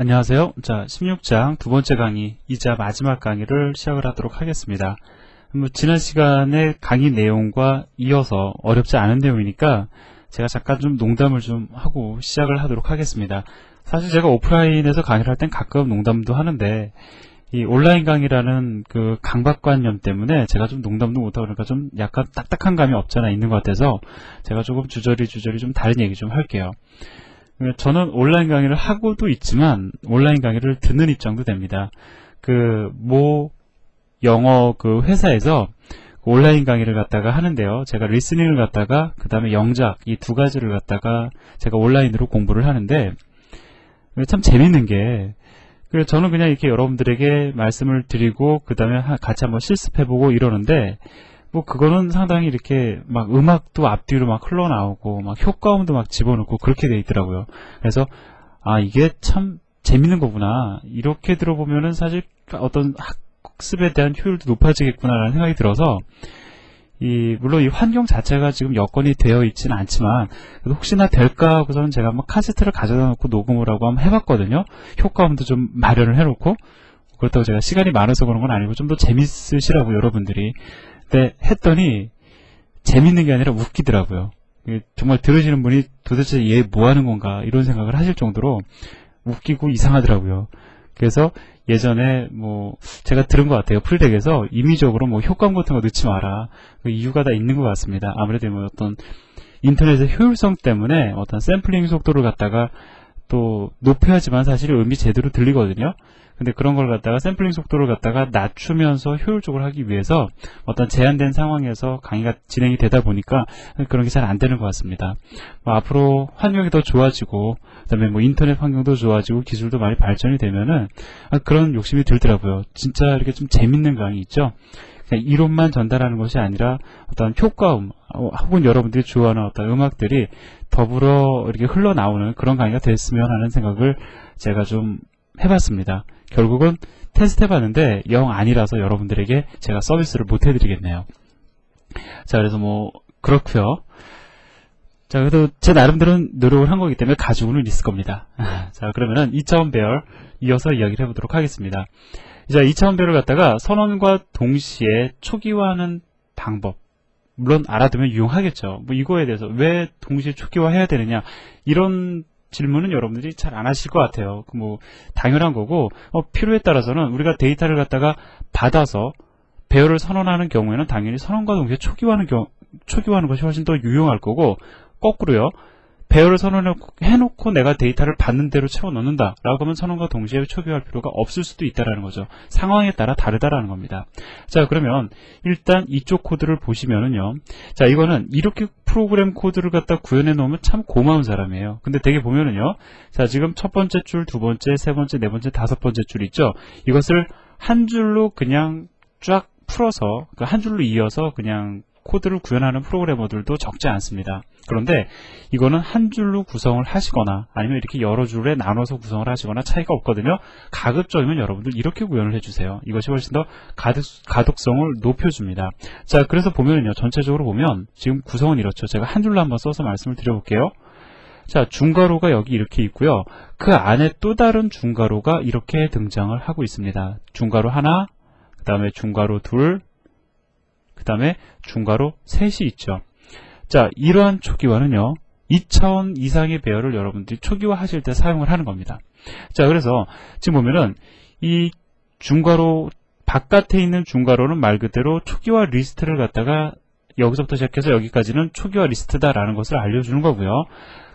안녕하세요. 자, 16장 두 번째 강의이자 마지막 강의를 시작을 하도록 하겠습니다. 지난 시간에 강의 내용과 이어서 어렵지 않은 내용이니까 제가 잠깐 좀 농담을 좀 하고 시작을 하도록 하겠습니다. 사실 제가 오프라인에서 강의를 할 땐 가끔 농담도 하는데 이 온라인 강의라는 그 강박관념 때문에 제가 좀 농담도 못하고 그러니까 좀 약간 딱딱한 감이 없잖아 있는 것 같아서 제가 조금 주저리 좀 다른 얘기 좀 할게요. 저는 온라인 강의를 하고도 있지만 온라인 강의를 듣는 입장도 됩니다. 영어 회사에서 온라인 강의를 갖다가 하는데요. 제가 리스닝을 갖다가 그 다음에 영작 이 두 가지를 갖다가 제가 온라인으로 공부를 하는데 참 재밌는 게 저는 그냥 이렇게 여러분들에게 말씀을 드리고 그 다음에 같이 한번 실습해보고 이러는데 그거는 상당히 이렇게 막 음악도 앞뒤로 막 흘러나오고 막 효과음도 막 집어넣고 그렇게 돼 있더라고요. 그래서 이게 참 재밌는 거구나. 이렇게 들어보면은 사실 어떤 학습에 대한 효율도 높아지겠구나라는 생각이 들어서 물론 이 환경 자체가 지금 여건이 되어 있지는 않지만 혹시나 될까 하고서는 제가 한번 카세트를 가져다 놓고 녹음을 하고 한번 해봤거든요. 효과음도 좀 마련을 해놓고 그렇다고 제가 시간이 많아서 그런 건 아니고 좀 더 재밌으시라고 여러분들이 했더니 재밌는 게 아니라 웃기더라고요. 정말 들으시는 분이 도대체 얘 뭐 하는 건가 이런 생각을 하실 정도로 웃기고 이상하더라고요. 그래서 예전에 제가 들은 것 같아요. 풀덱에서 임의적으로 효과음 같은 거 넣지 마라. 그 이유가 다 있는 것 같습니다. 아무래도 어떤 인터넷의 효율성 때문에 어떤 샘플링 속도를 갖다가 또 높여야지만 사실 음이 제대로 들리거든요. 근데 그런 걸 갖다가 샘플링 속도를 갖다가 낮추면서 효율적으로 하기 위해서 어떤 제한된 상황에서 강의가 진행이 되다 보니까 그런 게 잘 안 되는 것 같습니다. 앞으로 환경이 더 좋아지고 그다음에 인터넷 환경도 좋아지고 기술도 많이 발전이 되면은 그런 욕심이 들더라고요. 진짜 이렇게 좀 재밌는 강의 있죠. 그냥 이론만 전달하는 것이 아니라 어떤 효과음 혹은 여러분들이 좋아하는 어떤 음악들이 더불어 이렇게 흘러나오는 그런 강의가 됐으면 하는 생각을 제가 좀 해봤습니다. 결국은 테스트 해봤는데 영 아니라서 여러분들에게 제가 서비스를 못 해드리겠네요. 자, 그래서 그렇고요. 자, 그래도 제 나름대로는 노력을 한 거기 때문에 가지고는 있을 겁니다. 자, 그러면은 2차원 배열 이어서 이야기를 해보도록 하겠습니다. 자, 2차원 배열을 갖다가 선언과 동시에 초기화하는 방법. 물론 알아두면 유용하겠죠. 이거에 대해서 왜 동시에 초기화해야 되느냐 이런 질문은 여러분들이 잘 안 하실 것 같아요. 당연한 거고, 필요에 따라서는 우리가 데이터를 갖다가 받아서 배열을 선언하는 경우에는 당연히 선언과 동시에 초기화하는 것이 훨씬 더 유용할 거고, 거꾸로요. 배열을 선언해놓고 내가 데이터를 받는 대로 채워 넣는다 라고 하면 선언과 동시에 초기화할 필요가 없을 수도 있다라는 거죠. 상황에 따라 다르다라는 겁니다. 자, 그러면 일단 이쪽 코드를 보시면은요. 자, 이거는 이렇게 프로그램 코드를 갖다 구현해 놓으면 참 고마운 사람이에요. 근데 되게 보면은요. 자, 지금 첫 번째 줄, 두 번째, 세 번째, 네 번째, 다섯 번째 줄 있죠. 이것을 한 줄로 그냥 쫙 풀어서 한 줄로 이어서 그냥 코드를 구현하는 프로그래머들도 적지 않습니다. 그런데 이거는 한 줄로 구성을 하시거나 아니면 이렇게 여러 줄에 나눠서 구성을 하시거나 차이가 없거든요. 가급적이면 여러분들 이렇게 구현을 해주세요. 이것이 훨씬 더 가독성을 높여줍니다. 자, 그래서 보면은요, 전체적으로 보면 지금 구성은 이렇죠. 제가 한 줄로 한번 써서 말씀을 드려볼게요. 자, 중괄호가 여기 이렇게 있고요. 그 안에 또 다른 중괄호가 이렇게 등장을 하고 있습니다. 중괄호 하나, 그 다음에 중괄호 둘, 그 다음에 중괄호 셋이 있죠. 자, 이러한 초기화는요, 2차원 이상의 배열을 여러분들이 초기화 하실 때 사용을 하는 겁니다. 자, 그래서 지금 보면은 이 중괄호 바깥에 있는 중괄호는 말 그대로 초기화 리스트를 갖다가 여기서부터 시작해서 여기까지는 초기화 리스트다라는 것을 알려주는 거고요.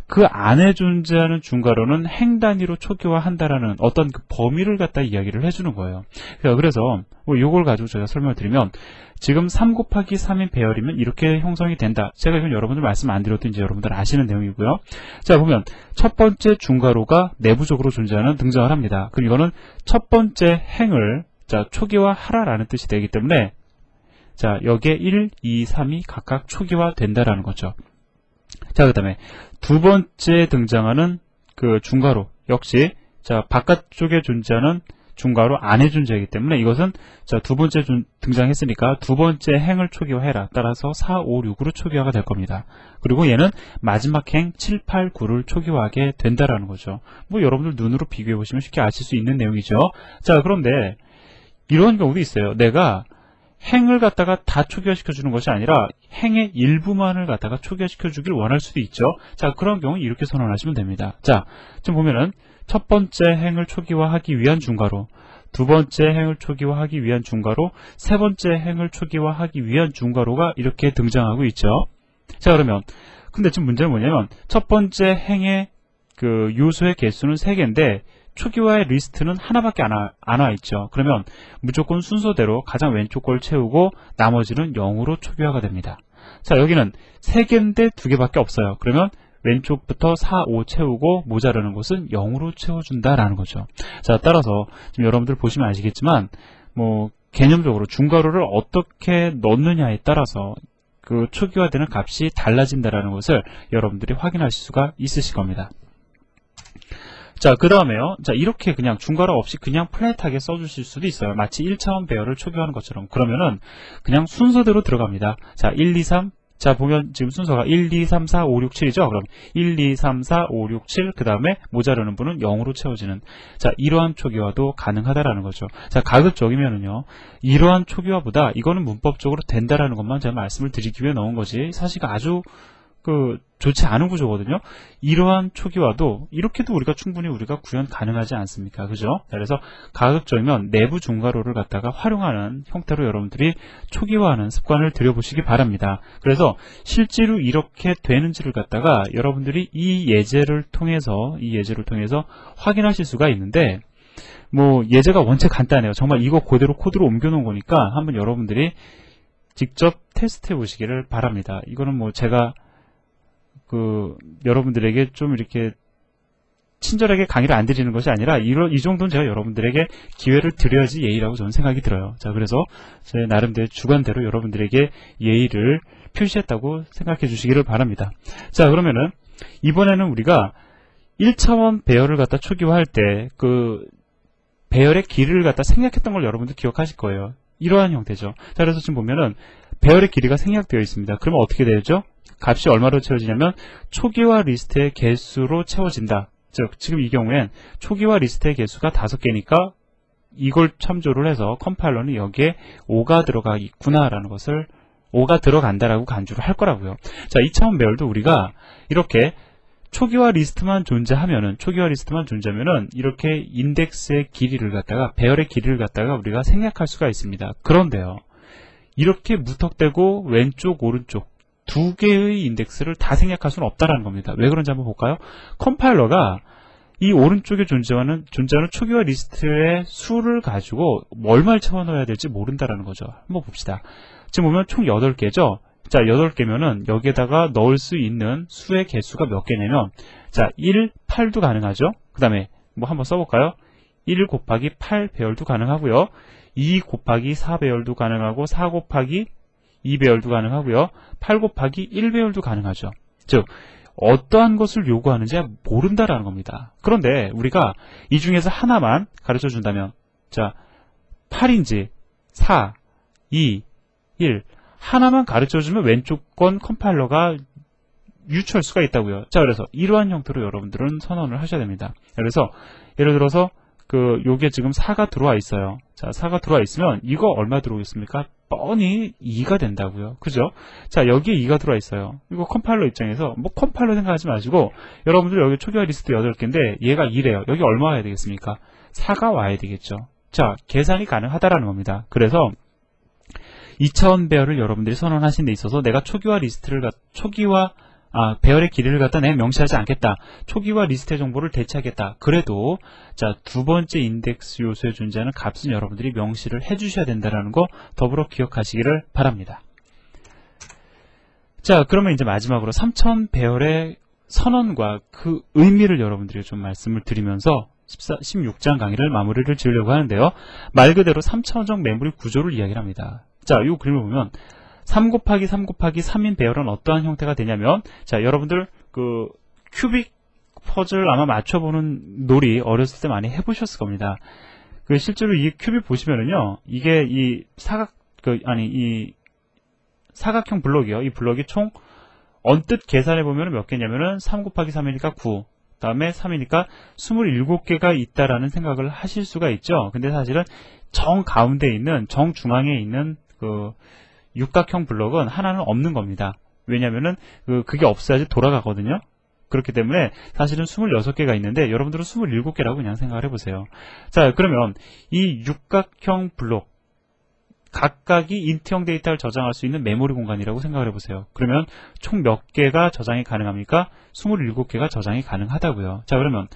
그 안에 존재하는 중괄호는 행 단위로 초기화한다라는 어떤 그 범위를 갖다 이야기를 해주는 거예요. 그래서 이걸 가지고 제가 설명을 드리면 지금 3 곱하기 3인 배열이면 이렇게 형성이 된다. 제가 이건 여러분들 말씀 안 드렸던 이제 여러분들 아시는 내용이고요. 자, 보면 첫 번째 중괄호가 내부적으로 존재하는 등장을 합니다. 그럼 이거는 첫 번째 행을 초기화하라라는 뜻이 되기 때문에 자, 여기에 1, 2, 3이 각각 초기화 된다라는 거죠. 자, 그 다음에 두 번째 등장하는 그 중괄호 역시 자, 바깥쪽에 존재하는 중괄호 안에 존재하기 때문에 이것은 자, 두 번째 등장했으니까 두 번째 행을 초기화해라. 따라서 4, 5, 6으로 초기화가 될 겁니다. 그리고 얘는 마지막 행 7, 8, 9를 초기화하게 된다라는 거죠. 뭐 여러분들 눈으로 비교해 보시면 쉽게 아실 수 있는 내용이죠. 자, 그런데 이런 경우도 있어요. 내가 행을 갖다가 다 초기화시켜 주는 것이 아니라 행의 일부만을 갖다가 초기화시켜 주길 원할 수도 있죠. 자, 그런 경우 이렇게 선언하시면 됩니다. 자, 지금 보면은 첫 번째 행을 초기화하기 위한 중괄호, 두 번째 행을 초기화하기 위한 중괄호, 세 번째 행을 초기화하기 위한 중괄호가 이렇게 등장하고 있죠. 자, 그러면 근데 지금 문제는 뭐냐면 첫 번째 행의 그 요소의 개수는 3개인데 초기화의 리스트는 하나밖에 안 와 있죠. 그러면 무조건 순서대로 가장 왼쪽 걸 채우고 나머지는 0으로 초기화가 됩니다. 자, 여기는 3개인데 2개밖에 없어요. 그러면 왼쪽부터 4, 5 채우고 모자라는 것은 0으로 채워준다라는 거죠. 자, 따라서 지금 여러분들 보시면 아시겠지만 뭐 개념적으로 중괄호를 어떻게 넣느냐에 따라서 그 초기화되는 값이 달라진다라는 것을 여러분들이 확인하실 수가 있으실 겁니다. 자, 그 다음에요. 자, 이렇게 그냥 중괄호 없이 그냥 플랫하게 써주실 수도 있어요. 마치 1차원 배열을 초기화하는 것처럼. 그러면은 그냥 순서대로 들어갑니다. 자, 1, 2, 3. 자, 보면 지금 순서가 1, 2, 3, 4, 5, 6, 7이죠? 그럼 1, 2, 3, 4, 5, 6, 7. 그 다음에 모자라는 분은 0으로 채워지는. 자, 이러한 초기화도 가능하다라는 거죠. 자, 가급적이면은요. 이러한 초기화보다 이거는 문법적으로 된다라는 것만 제가 말씀을 드리기 위해 넣은 거지. 사실 아주 좋지 않은 구조거든요. 이러한 초기화도 이렇게도 충분히 우리가 구현 가능하지 않습니까? 그죠? 그래서 가급적이면 내부 중괄호를 갖다가 활용하는 형태로 여러분들이 초기화하는 습관을 들여보시기 바랍니다. 그래서 실제로 이렇게 되는지를 갖다가 여러분들이 이 예제를 통해서 확인하실 수가 있는데 뭐 예제가 원체 간단해요. 정말 이거 그대로 코드로 옮겨놓은 거니까 한번 여러분들이 직접 테스트해 보시기를 바랍니다. 이거는 뭐 제가 여러분들에게 좀 이렇게 친절하게 강의를 안 드리는 것이 아니라 이 정도는 제가 여러분들에게 기회를 드려야지 예의라고 저는 생각이 들어요. 자, 그래서 제 나름대로 주관대로 여러분들에게 예의를 표시했다고 생각해 주시기를 바랍니다. 자, 그러면은 이번에는 우리가 1차원 배열을 갖다 초기화할 때 그 배열의 길이를 갖다 생략했던 걸 여러분들 기억하실 거예요. 이러한 형태죠. 자, 그래서 지금 보면은 배열의 길이가 생략되어 있습니다. 그러면 어떻게 되죠? 값이 얼마로 채워지냐면 초기화 리스트의 개수로 채워진다. 즉 지금 이 경우엔 초기화 리스트의 개수가 5개니까 이걸 참조를 해서 컴파일러는 여기에 5가 들어가 있구나라는 것을 5가 들어간다라고 간주를 할 거라고요. 자, 2차원 배열도 우리가 이렇게 초기화 리스트만 존재하면은 이렇게 인덱스의 길이를 갖다가 배열의 길이를 갖다가 우리가 생략할 수가 있습니다. 그런데요. 이렇게 무턱대고 왼쪽 오른쪽 두 개의 인덱스를 다 생략할 수는 없다라는 겁니다. 왜 그런지 한번 볼까요? 컴파일러가 이 오른쪽에 존재하는 초기화 리스트의 수를 가지고 얼마를 채워넣어야 될지 모른다라는 거죠. 한번 봅시다. 지금 보면 총 8개죠? 자, 8개면은 여기에다가 넣을 수 있는 수의 개수가 몇 개냐면, 자, 1, 8도 가능하죠? 그 다음에 뭐 한번 써볼까요? 1 곱하기 8 배열도 가능하고요. 2 곱하기 4 배열도 가능하고, 4 곱하기 2 배열도 가능하고요. 8 곱하기 1 배열도 가능하죠. 즉 어떠한 것을 요구하는지 모른다라는 겁니다. 그런데 우리가 이 중에서 하나만 가르쳐 준다면, 자, 8인지 4, 2, 1 하나만 가르쳐 주면 왼쪽 건 컴파일러가 유추할 수가 있다고요. 자, 그래서 이러한 형태로 여러분들은 선언을 하셔야 됩니다. 그래서 예를 들어서 요게 지금 4가 들어와 있어요. 자, 4가 들어와 있으면 이거 얼마 들어오겠습니까? 뻔히 2가 된다고요. 그죠? 자, 여기에 2가 들어와 있어요. 이거 컴파일러 입장에서 뭐 컴파일러 생각하지 마시고 여러분들 여기 초기화 리스트 8개인데 얘가 2래요. 여기 얼마 와야 되겠습니까? 4가 와야 되겠죠. 자, 계산이 가능하다라는 겁니다. 그래서 2차원 배열을 여러분들이 선언하신 데 있어서 내가 배열의 길이를 갖다 내가 명시하지 않겠다. 초기화 리스트의 정보를 대체하겠다. 그래도 자, 두 번째 인덱스 요소에 존재하는 값은 여러분들이 명시를 해주셔야 된다는 거 더불어 기억하시기를 바랍니다. 자, 그러면 이제 마지막으로 3차원 배열의 선언과 그 의미를 여러분들이 좀 말씀을 드리면서 16장 강의를 마무리를 지으려고 하는데요. 말 그대로 3차원적 메모리 구조를 이야기를 합니다. 자, 이 그림을 보면 3 곱하기 3 곱하기 3인 배열은 어떠한 형태가 되냐면, 자, 여러분들 큐빅 퍼즐 아마 맞춰보는 놀이 어렸을 때 많이 해보셨을 겁니다. 그 실제로 이 큐빅 보시면은요, 이게 이 이 사각형 블록이요. 이 블록이 총 언뜻 계산해 보면 몇 개냐면은 3 곱하기 3이니까 9. 다음에 3이니까 27개가 있다라는 생각을 하실 수가 있죠. 근데 사실은 정 가운데 있는, 정 중앙에 있는 그 육각형 블록은 하나는 없는 겁니다. 왜냐면은 그게 없어야지 돌아가거든요. 그렇기 때문에 사실은 26개가 있는데 여러분들은 27개라고 그냥 생각을 해보세요. 자, 그러면 이 육각형 블록 각각이 인트형 데이터를 저장할 수 있는 메모리 공간이라고 생각을 해보세요. 그러면 총 몇 개가 저장이 가능합니까? 27개가 저장이 가능하다고요. 자, 그러면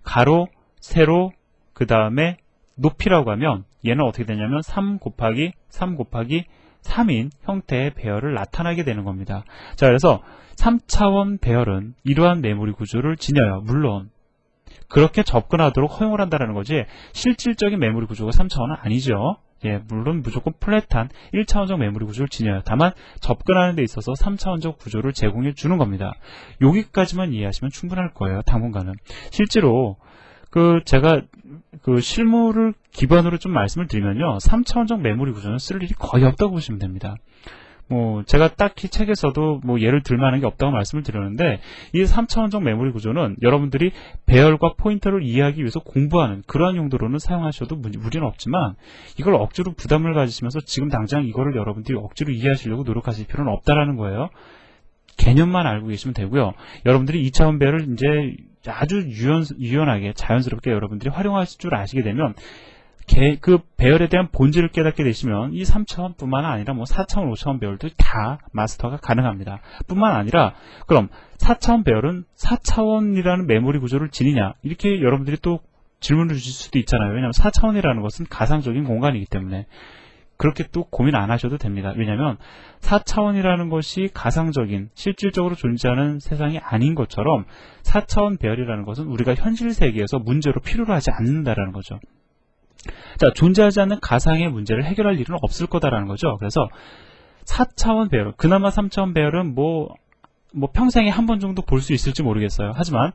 가로, 세로, 그 다음에 높이라고 하면 얘는 어떻게 되냐면 3 곱하기 3 곱하기 3인 형태의 배열을 나타나게 되는 겁니다. 자, 그래서 3차원 배열은 이러한 메모리 구조를 지녀요. 물론 그렇게 접근하도록 허용을 한다는 거지 실질적인 메모리 구조가 3차원은 아니죠. 예, 물론 무조건 플랫한 1차원적 메모리 구조를 지녀요. 다만 접근하는 데 있어서 3차원적 구조를 제공해 주는 겁니다. 여기까지만 이해하시면 충분할 거예요. 당분간은. 실제로 제가 실무를 기반으로 좀 말씀을 드리면요. 3차원적 메모리 구조는 쓸 일이 거의 없다고 보시면 됩니다. 제가 딱히 책에서도 예를 들 만한 게 없다고 말씀을 드렸는데, 이 3차원적 메모리 구조는 여러분들이 배열과 포인터를 이해하기 위해서 공부하는 그러한 용도로는 사용하셔도 무리는 없지만, 이걸 억지로 부담을 가지시면서 지금 당장 이거를 여러분들이 억지로 이해하시려고 노력하실 필요는 없다라는 거예요. 개념만 알고 계시면 되고요. 여러분들이 2차원 배열을 이제 아주 유연하게 자연스럽게 여러분들이 활용하실 줄 아시게 되면 그 배열에 대한 본질을 깨닫게 되시면 이 3차원뿐만 아니라 4차원, 5차원 배열도 다 마스터가 가능합니다. 뿐만 아니라 그럼 4차원 배열은 4차원이라는 메모리 구조를 지니냐, 이렇게 여러분들이 또 질문을 주실 수도 있잖아요. 왜냐하면 4차원이라는 것은 가상적인 공간이기 때문에 그렇게 또 고민 안 하셔도 됩니다. 왜냐하면 4차원이라는 것이 가상적인, 실질적으로 존재하는 세상이 아닌 것처럼 4차원 배열이라는 것은 우리가 현실 세계에서 문제로 필요로 하지 않는다라는 거죠. 자, 존재하지 않는 가상의 문제를 해결할 일은 없을 거다라는 거죠. 그래서 4차원 배열, 그나마 3차원 배열은 평생에 한 번 정도 볼 수 있을지 모르겠어요. 하지만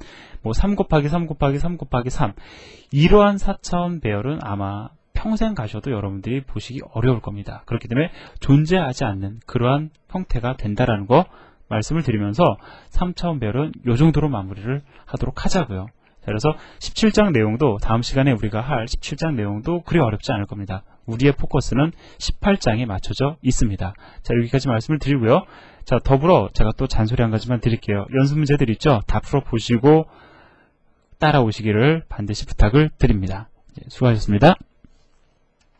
3 곱하기 3 곱하기 3 곱하기 3, 이러한 4차원 배열은 아마 평생 가셔도 여러분들이 보시기 어려울 겁니다. 그렇기 때문에 존재하지 않는 그러한 형태가 된다라는 거 말씀을 드리면서 3차원 배열은 이 정도로 마무리를 하도록 하자고요. 그래서 17장 내용도 다음 시간에 우리가 할 17장 내용도 그리 어렵지 않을 겁니다. 우리의 포커스는 18장에 맞춰져 있습니다. 자, 여기까지 말씀을 드리고요. 자, 더불어 제가 또 잔소리 한 가지만 드릴게요. 연습 문제들 있죠? 다 풀어보시고 따라오시기를 반드시 부탁을 드립니다. 수고하셨습니다.